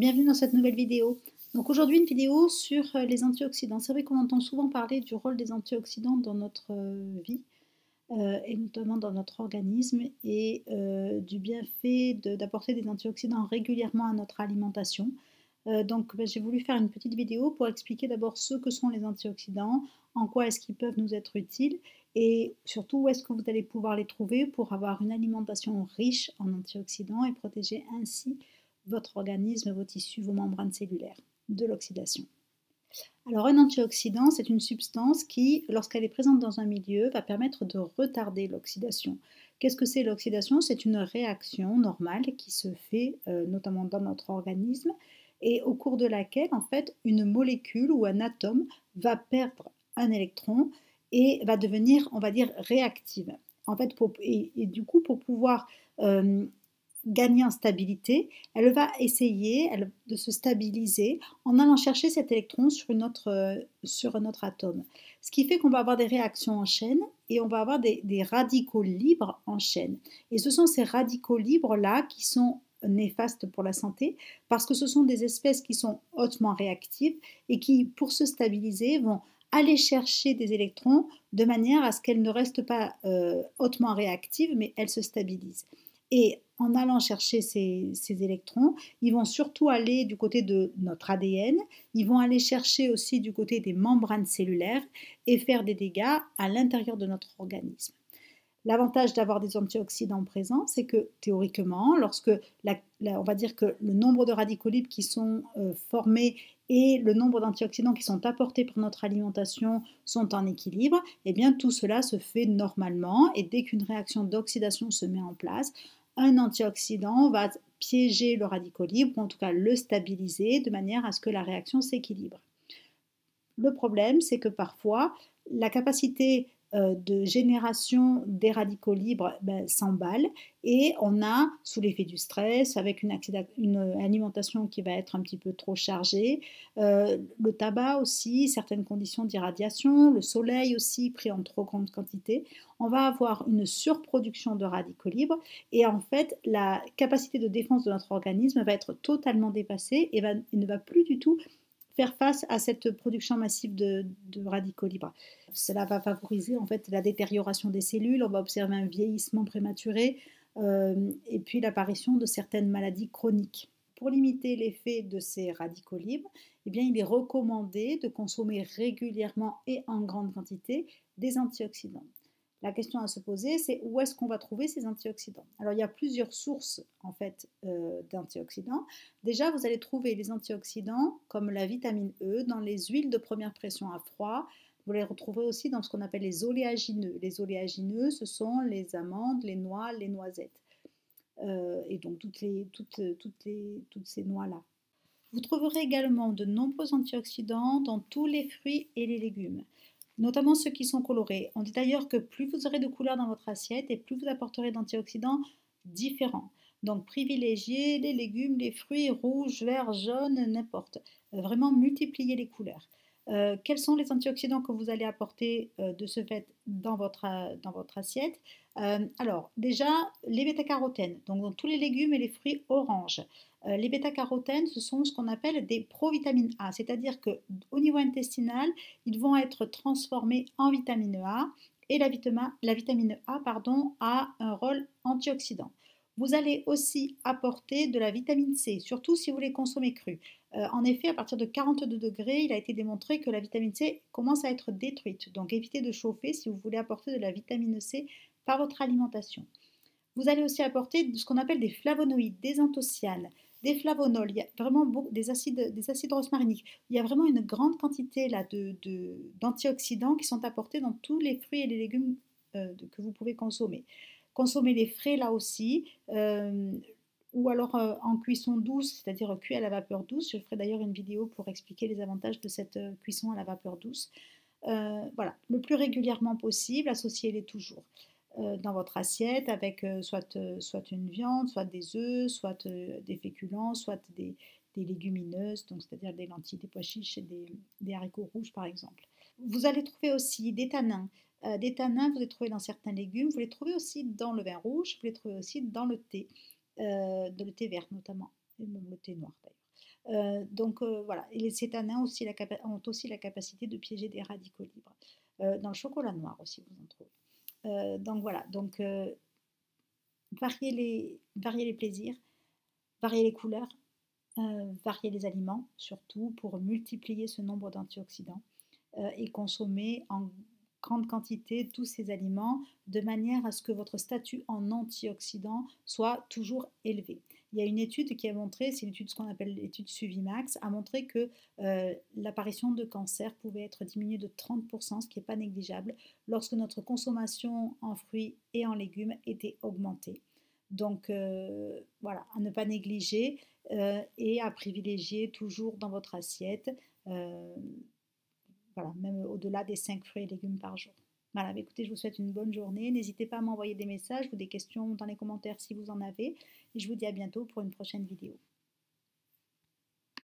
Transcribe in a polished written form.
Bienvenue dans cette nouvelle vidéo. Donc aujourd'hui une vidéo sur les antioxydants. C'est vrai qu'on entend souvent parler du rôle des antioxydants dans notre vie et notamment dans notre organisme et du bienfait d'apporter des antioxydants régulièrement à notre alimentation. Donc j'ai voulu faire une petite vidéo pour expliquer d'abord ce que sont les antioxydants, en quoi est-ce qu'ils peuvent nous être utiles et surtout où est-ce que vous allez pouvoir les trouver pour avoir une alimentation riche en antioxydants et protéger ainsi votre organisme, vos tissus, vos membranes cellulaires de l'oxydation. Alors un antioxydant, c'est une substance qui, lorsqu'elle est présente dans un milieu, va permettre de retarder l'oxydation. Qu'est-ce que c'est l'oxydation? C'est une réaction normale qui se fait notamment dans notre organisme et au cours de laquelle, en fait, une molécule ou un atome va perdre un électron et va devenir, on va dire, réactive. En fait, et du coup, pour pouvoir gagner en stabilité, elle va essayer de se stabiliser en allant chercher cet électron sur un autre atome. Ce qui fait qu'on va avoir des réactions en chaîne et on va avoir des radicaux libres en chaîne. Et ce sont ces radicaux libres-là qui sont néfastes pour la santé parce que ce sont des espèces qui sont hautement réactives et qui, pour se stabiliser, vont aller chercher des électrons de manière à ce qu'elles ne restent pas hautement réactives, mais elles se stabilisent. Et en allant chercher ces électrons, ils vont surtout aller du côté de notre ADN, ils vont aller chercher aussi du côté des membranes cellulaires et faire des dégâts à l'intérieur de notre organisme. L'avantage d'avoir des antioxydants présents, c'est que théoriquement, lorsque on va dire que le nombre de radicaux libres qui sont formés et le nombre d'antioxydants qui sont apportés par notre alimentation sont en équilibre, eh bien tout cela se fait normalement et dès qu'une réaction d'oxydation se met en place, un antioxydant va piéger le radicaux libre ou en tout cas le stabiliser de manière à ce que la réaction s'équilibre. Le problème, c'est que parfois, la capacité de génération des radicaux libres s'emballe et on a, sous l'effet du stress, avec une alimentation qui va être un petit peu trop chargée, le tabac aussi, certaines conditions d'irradiation, le soleil aussi pris en trop grande quantité, on va avoir une surproduction de radicaux libres et en fait, la capacité de défense de notre organisme va être totalement dépassée et ne va plus du tout faire face à cette production massive de radicaux libres. Cela va favoriser en fait la détérioration des cellules, on va observer un vieillissement prématuré et puis l'apparition de certaines maladies chroniques. Pour limiter l'effet de ces radicaux libres, eh bien, il est recommandé de consommer régulièrement et en grande quantité des antioxydants. La question à se poser, c'est où est-ce qu'on va trouver ces antioxydants? Alors, il y a plusieurs sources en fait d'antioxydants. Déjà, vous allez trouver les antioxydants comme la vitamine E dans les huiles de première pression à froid. Vous les retrouvez aussi dans ce qu'on appelle les oléagineux. Les oléagineux, ce sont les amandes, les noix, les noisettes. Et donc toutes ces noix-là. Vous trouverez également de nombreux antioxydants dans tous les fruits et les légumes, notamment ceux qui sont colorés. On dit d'ailleurs que plus vous aurez de couleurs dans votre assiette et plus vous apporterez d'antioxydants différents. Donc privilégiez les légumes, les fruits rouges, verts, jaunes, n'importe. Vraiment multipliez les couleurs. Quels sont les antioxydants que vous allez apporter de ce fait dans votre assiette? Alors déjà, les bêta-carotènes, donc dans tous les légumes et les fruits oranges. Les bêta-carotènes, ce sont ce qu'on appelle des provitamines A, c'est-à-dire qu'au niveau intestinal, ils vont être transformés en vitamine A et la vitamine A a un rôle antioxydant. Vous allez aussi apporter de la vitamine C, surtout si vous les consommez crus. En effet, à partir de 42 degrés, il a été démontré que la vitamine C commence à être détruite. Donc évitez de chauffer si vous voulez apporter de la vitamine C par votre alimentation. Vous allez aussi apporter ce qu'on appelle des flavonoïdes, des anthocyanes, des flavonols, il y a vraiment des acides rosmariniques. Il y a vraiment une grande quantité là, d'antioxydants qui sont apportés dans tous les fruits et les légumes que vous pouvez consommer. Consommez les frais là aussi, ou alors en cuisson douce, c'est-à-dire cuit à la vapeur douce. Je ferai d'ailleurs une vidéo pour expliquer les avantages de cette cuisson à la vapeur douce. Voilà, le plus régulièrement possible, associez-les toujours dans votre assiette avec soit une viande, soit des œufs, soit des féculents, soit des légumineuses, donc c'est-à-dire des lentilles, des pois chiches et des haricots rouges par exemple. Vous allez trouver aussi des tanins. Des tanins, vous les trouvez dans certains légumes, vous les trouvez aussi dans le vin rouge, vous les trouvez aussi dans le thé vert notamment, et même le thé noir d'ailleurs. Voilà, et les cétanins aussi ont aussi la capacité de piéger des radicaux libres. Dans le chocolat noir aussi, vous en trouvez. Donc voilà, varier les plaisirs, varier les couleurs, varier les aliments, surtout pour multiplier ce nombre d'antioxydants et consommer en grande quantité tous ces aliments de manière à ce que votre statut en antioxydants soit toujours élevé. Il y a une étude qui a montré, c'est l'étude, ce qu'on appelle l'étude Suvimax, a montré que l'apparition de cancer pouvait être diminuée de 30%, ce qui n'est pas négligeable, lorsque notre consommation en fruits et en légumes était augmentée. Donc voilà, à ne pas négliger et à privilégier toujours dans votre assiette, euh, voilà, même au-delà des 5 fruits et légumes par jour. Voilà, écoutez, je vous souhaite une bonne journée. N'hésitez pas à m'envoyer des messages ou des questions dans les commentaires si vous en avez. Et je vous dis à bientôt pour une prochaine vidéo.